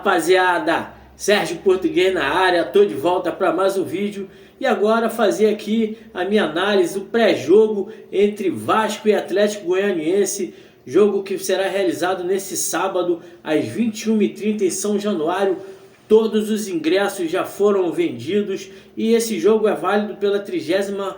Rapaziada, Sérgio Português na área, tô de volta para mais um vídeo e agora fazer aqui a minha análise do pré-jogo entre Vasco e Atlético Goianiense, jogo que será realizado nesse sábado às 21h30 em São Januário. Todos os ingressos já foram vendidos e esse jogo é válido pela 36ª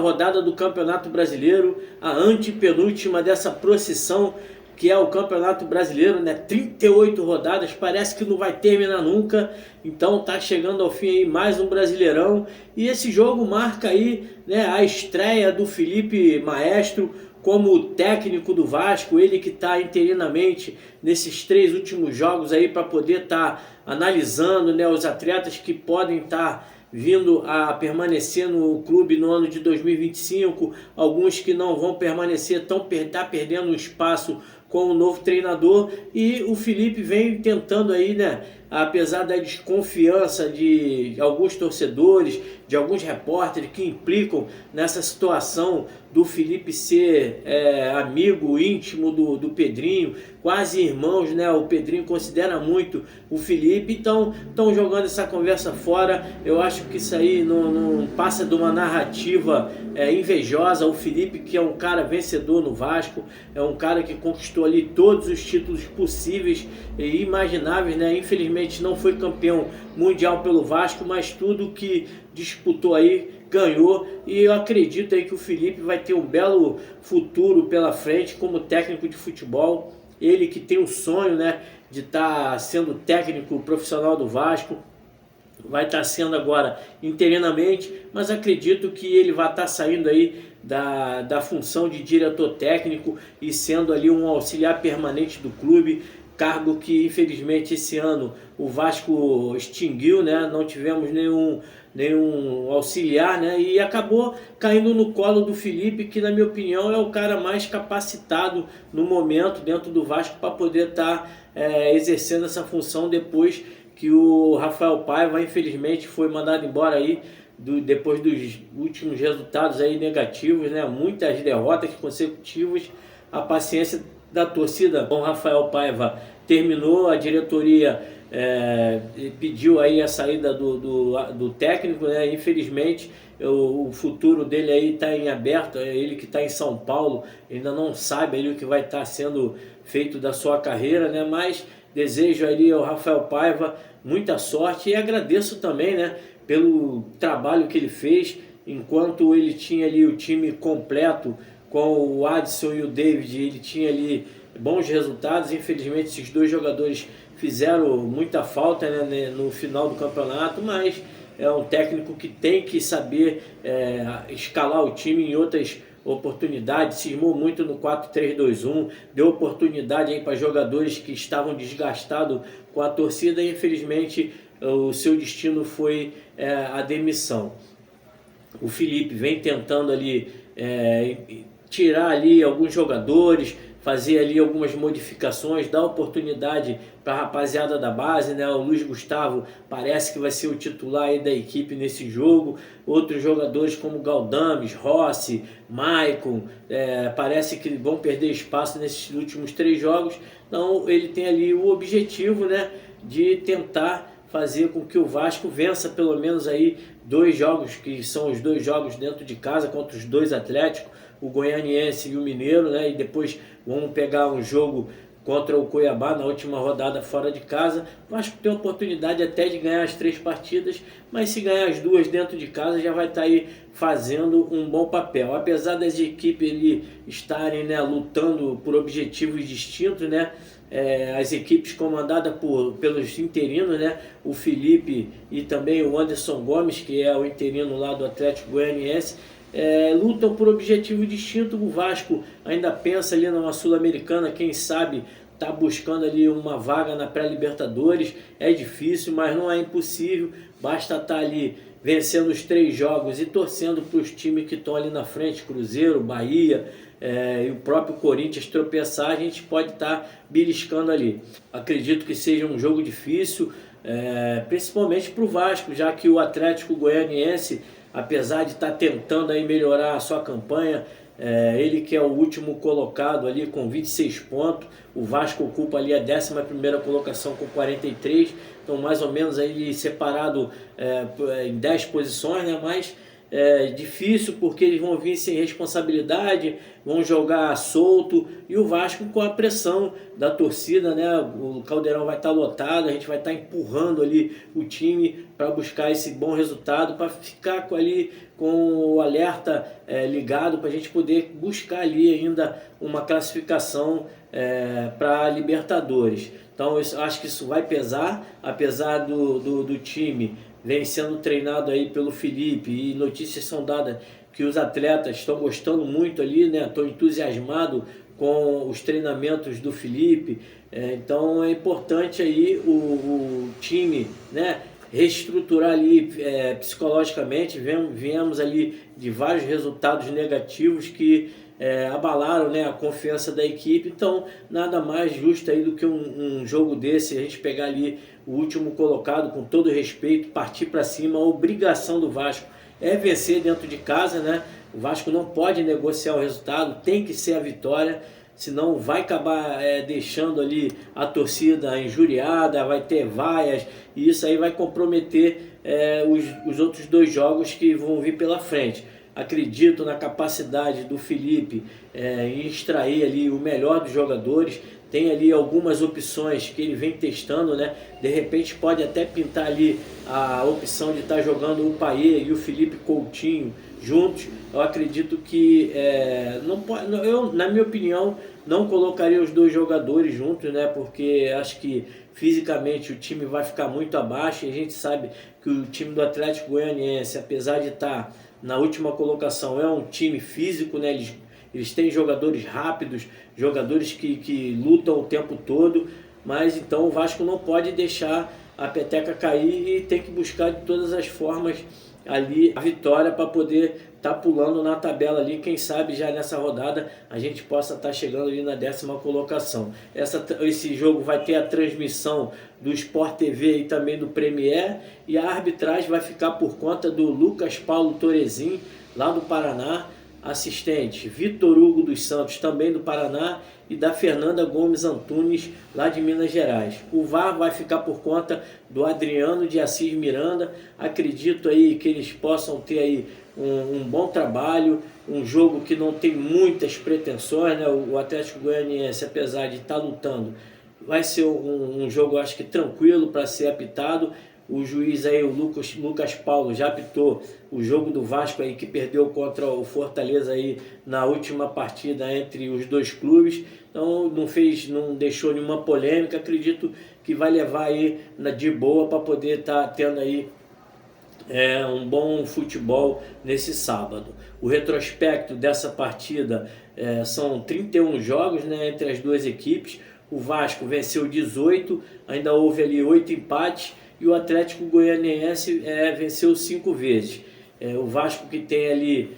rodada do Campeonato Brasileiro, a antepenúltima dessa procissão que é o Campeonato Brasileiro, né? 38 rodadas, parece que não vai terminar nunca. Então tá chegando ao fim aí mais um Brasileirão. E esse jogo marca aí, né, a estreia do Felipe Maestro como técnico do Vasco, ele que está interinamente nesses 3 últimos jogos aí para poder estar analisando, né, os atletas que podem estar vindo a permanecer no clube no ano de 2025, alguns que não vão permanecer, tá perdendo um espaço com o novo treinador, e o Felipe vem tentando aí, né, apesar da desconfiança de alguns torcedores, de alguns repórteres que implicam nessa situação do Felipe ser amigo íntimo do Pedrinho, quase irmãos, né? O Pedrinho considera muito o Felipe, então estão jogando essa conversa fora. Eu acho que isso aí não passa de uma narrativa invejosa. O Felipe, que é um cara vencedor no Vasco, é um cara que conquistou ali todos os títulos possíveis e imagináveis, né? Infelizmente não foi campeão mundial pelo Vasco, mas tudo que disputou aí ganhou, e eu acredito aí que o Felipe vai ter um belo futuro pela frente como técnico de futebol. Ele que tem o sonho, né, de estar sendo técnico profissional do Vasco, vai estar sendo agora interinamente, mas acredito que ele vai estar saindo aí da função de diretor técnico e sendo ali um auxiliar permanente do clube, cargo que infelizmente esse ano o Vasco extinguiu, né? Não tivemos nenhum auxiliar, né? E acabou caindo no colo do Felipe, que na minha opinião é o cara mais capacitado no momento dentro do Vasco para poder estar exercendo essa função, depois que o Rafael Paiva infelizmente foi mandado embora aí depois dos últimos resultados aí negativos, né? Muitas derrotas consecutivas. A paciência da torcida com Rafael Paiva terminou, a diretoria pediu aí a saída do técnico, né? Infelizmente o futuro dele aí está em aberto. Ele que está em São Paulo ainda não sabe ali o que vai estar sendo feito da sua carreira, né? Mas desejo ali ao Rafael Paiva muita sorte e agradeço também, né, pelo trabalho que ele fez enquanto ele tinha ali o time completo com o Adson e o David. Ele tinha ali bons resultados. Infelizmente esses dois jogadores fizeram muita falta, né, no final do campeonato, mas é um técnico que tem que saber escalar o time em outras oportunidades. Cismou muito no 4-3-2-1, deu oportunidade aí para jogadores que estavam desgastados com a torcida e infelizmente o seu destino foi a demissão. O Felipe vem tentando ali tirar ali alguns jogadores, fazer ali algumas modificações, dar oportunidade para a rapaziada da base, né? O Luiz Gustavo parece que vai ser o titular aí da equipe nesse jogo. Outros jogadores como Galdames, Rossi, Maicon, parece que vão perder espaço nesses últimos 3 jogos. Então ele tem ali o objetivo, né, de tentar fazer com que o Vasco vença pelo menos aí 2 jogos, que são os 2 jogos dentro de casa contra os 2 Atléticos, o Goianiense e o Mineiro, né? E depois vamos pegar um jogo contra o Cuiabá na última rodada fora de casa. O Vasco tem a oportunidade até de ganhar as 3 partidas, mas se ganhar as 2 dentro de casa já vai estar aí fazendo um bom papel. Apesar das equipes ali estarem, né, lutando por objetivos distintos, né? As equipes comandadas pelos interinos, né? O Felipe e também o Anderson Gomes, que é o interino lá do Atlético Goianiense, lutam por objetivo distinto. O Vasco ainda pensa ali numa Sul-Americana, quem sabe está buscando ali uma vaga na pré-Libertadores. É difícil, mas não é impossível. Basta estar ali vencendo os 3 jogos e torcendo para os times que estão ali na frente, Cruzeiro, Bahia e o próprio Corinthians tropeçar, a gente pode estar beliscando ali. Acredito que seja um jogo difícil, principalmente para o Vasco, já que o Atlético Goianiense, apesar de estar tentando aí melhorar a sua campanha, Ele que é o último colocado ali com 26 pontos, o Vasco ocupa ali a 11ª colocação com 43, então mais ou menos aí separado em 10 posições, né? Mas difícil porque eles vão vir sem responsabilidade, vão jogar solto, e o Vasco com a pressão da torcida, né? O Caldeirão vai estar lotado, a gente vai estar empurrando ali o time para buscar esse bom resultado, para ficar ali com o alerta ligado, para a gente poder buscar ali ainda uma classificação para a Libertadores. Então eu acho que isso vai pesar, apesar do time vem sendo treinado aí pelo Felipe, e notícias são dadas que os atletas estão gostando muito ali, né? Estão entusiasmados com os treinamentos do Felipe. Então é importante aí o time, né, reestruturar ali psicologicamente. Viemos ali de vários resultados negativos que abalaram, né, a confiança da equipe. Então nada mais justo aí do que um jogo desse, a gente pegar ali o último colocado, com todo respeito, partir para cima. A obrigação do Vasco é vencer dentro de casa, né? O Vasco não pode negociar o resultado, tem que ser a vitória, senão vai acabar deixando ali a torcida injuriada, vai ter vaias, e isso aí vai comprometer os outros 2 jogos que vão vir pela frente. Acredito na capacidade do Felipe em extrair ali o melhor dos jogadores. Tem ali algumas opções que ele vem testando, né? De repente pode até pintar ali a opção de estar jogando o Payet e o Felipe Coutinho juntos. Eu acredito que não pode, eu, na minha opinião, não colocaria os 2 jogadores juntos, né? Porque acho que fisicamente o time vai ficar muito abaixo, e a gente sabe que o time do Atlético Goianiense, apesar de estar na última colocação, é um time físico, né? Eles têm jogadores rápidos, jogadores que lutam o tempo todo, mas então o Vasco não pode deixar a peteca cair e tem que buscar de todas as formas ali a vitória para poder estar pulando na tabela ali. Quem sabe já nessa rodada a gente possa estar chegando ali na 10ª colocação. Esse jogo vai ter a transmissão do Sport TV e também do Premier, e a arbitragem vai ficar por conta do Lucas Paulo Torezin, lá do Paraná. Assistente Vitor Hugo dos Santos, também do Paraná, e da Fernanda Gomes Antunes, lá de Minas Gerais. O VAR vai ficar por conta do Adriano de Assis Miranda. Acredito aí que eles possam ter aí um bom trabalho, um jogo que não tem muitas pretensões, né? O Atlético Goianiense, apesar de estar lutando, vai ser um jogo, acho que tranquilo para ser apitado. O juiz aí, o Lucas Paulo, já apitou o jogo do Vasco aí, que perdeu contra o Fortaleza aí na última partida entre os 2 clubes. Então não deixou nenhuma polêmica. Acredito que vai levar aí de boa para poder estar tendo aí um bom futebol nesse sábado. O retrospecto dessa partida são 31 jogos, né, entre as 2 equipes. O Vasco venceu 18, ainda houve ali 8 empates, e o Atlético Goianiense venceu 5 vezes. O Vasco, que tem ali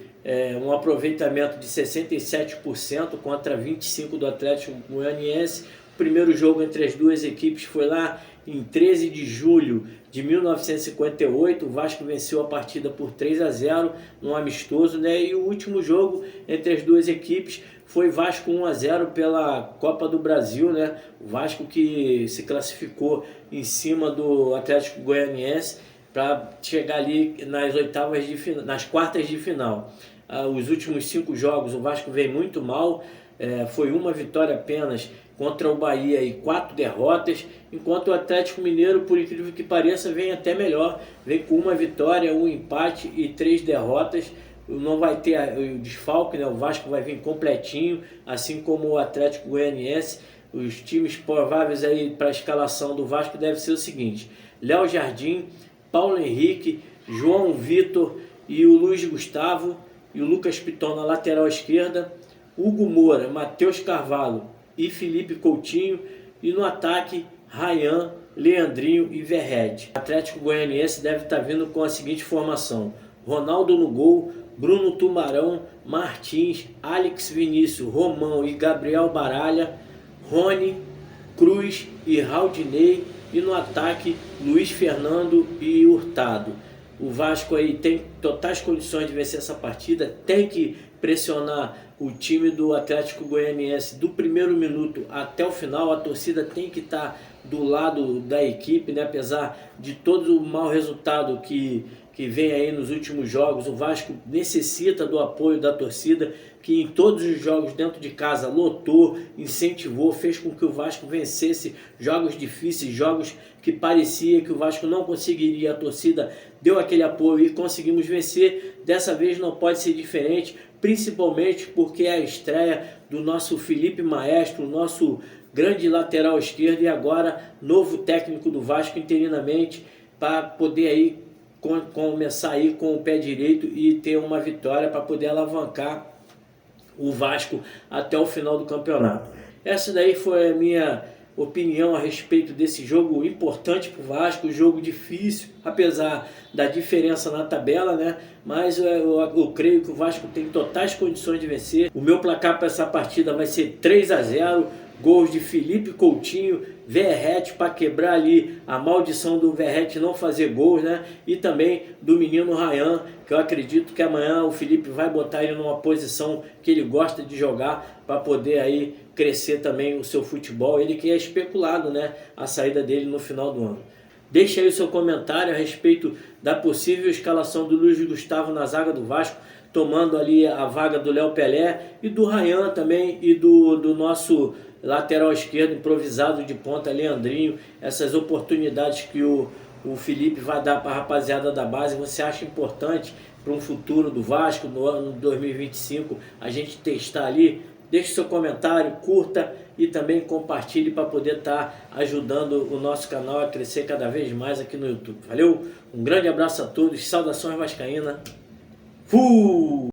um aproveitamento de 67% contra 25% do Atlético Goianiense. O primeiro jogo entre as 2 equipes foi lá em 13 de julho de 1958, o Vasco venceu a partida por 3-0 num amistoso, né? E o último jogo entre as 2 equipes foi Vasco 1-0 pela Copa do Brasil, né? O Vasco que se classificou em cima do Atlético Goianiense para chegar ali nas quartas de final. Os últimos 5 jogos o Vasco vem muito mal, foi uma vitória apenas contra o Bahia e 4 derrotas, enquanto o Atlético Mineiro, por incrível que pareça, vem até melhor, vem com 1 vitória, 1 empate e 3 derrotas. Não vai ter o desfalque, né? O Vasco vai vir completinho, assim como o Atlético Goianiense. Os times prováveis aí para a escalação do Vasco deve ser o seguinte: Léo Jardim, Paulo Henrique, João Vitor e o Luiz Gustavo, e o Lucas Piton na lateral esquerda, Hugo Moura, Matheus Carvalho e Felipe Coutinho, e no ataque Ryan, Leandrinho e Verred. O Atlético Goianiense deve estar vindo com a seguinte formação: Ronaldo no gol, Bruno Tubarão, Martins, Alex Vinícius, Romão e Gabriel Baralha, Rony, Cruz e Raudinei, e no ataque Luiz Fernando e Hurtado. O Vasco aí tem totais condições de vencer essa partida, tem que pressionar o time do Atlético Goianiense, do primeiro minuto até o final, a torcida tem que estar do lado da equipe, né? Apesar de todo o mau resultado que vem aí nos últimos jogos, o Vasco necessita do apoio da torcida, que em todos os jogos dentro de casa lotou, incentivou, fez com que o Vasco vencesse jogos difíceis, jogos que parecia que o Vasco não conseguiria, a torcida deu aquele apoio e conseguimos vencer. Dessa vez não pode ser diferente, principalmente porque é a estreia do nosso Felipe Maestro, nosso grande lateral esquerdo, e agora novo técnico do Vasco interinamente, para poder aí começar aí com o pé direito e ter uma vitória para poder alavancar o Vasco até o final do campeonato. Essa daí foi a minha opinião a respeito desse jogo importante para o Vasco, jogo difícil, apesar da diferença na tabela, né? Mas eu creio que o Vasco tem totais condições de vencer. O meu placar para essa partida vai ser 3-0, gols de Felipe Coutinho, Verratti, para quebrar ali a maldição do Verratti não fazer gols, né? E também do menino Ryan, que eu acredito que amanhã o Felipe vai botar ele numa posição que ele gosta de jogar, para poder aí crescer também o seu futebol. Ele que é especulado, né, a saída dele no final do ano. Deixe aí o seu comentário a respeito da possível escalação do Luiz Gustavo na zaga do Vasco, tomando ali a vaga do Léo Pelé e do Ryan também, e do nosso lateral esquerdo improvisado de ponta, Leandrinho. Essas oportunidades que o Felipe vai dar para a rapaziada da base, você acha importante para um futuro do Vasco no ano 2025 a gente testar ali? Deixe seu comentário, curta e também compartilhe para poder estar ajudando o nosso canal a crescer cada vez mais aqui no YouTube. Valeu? Um grande abraço a todos, saudações vascaína. Fui!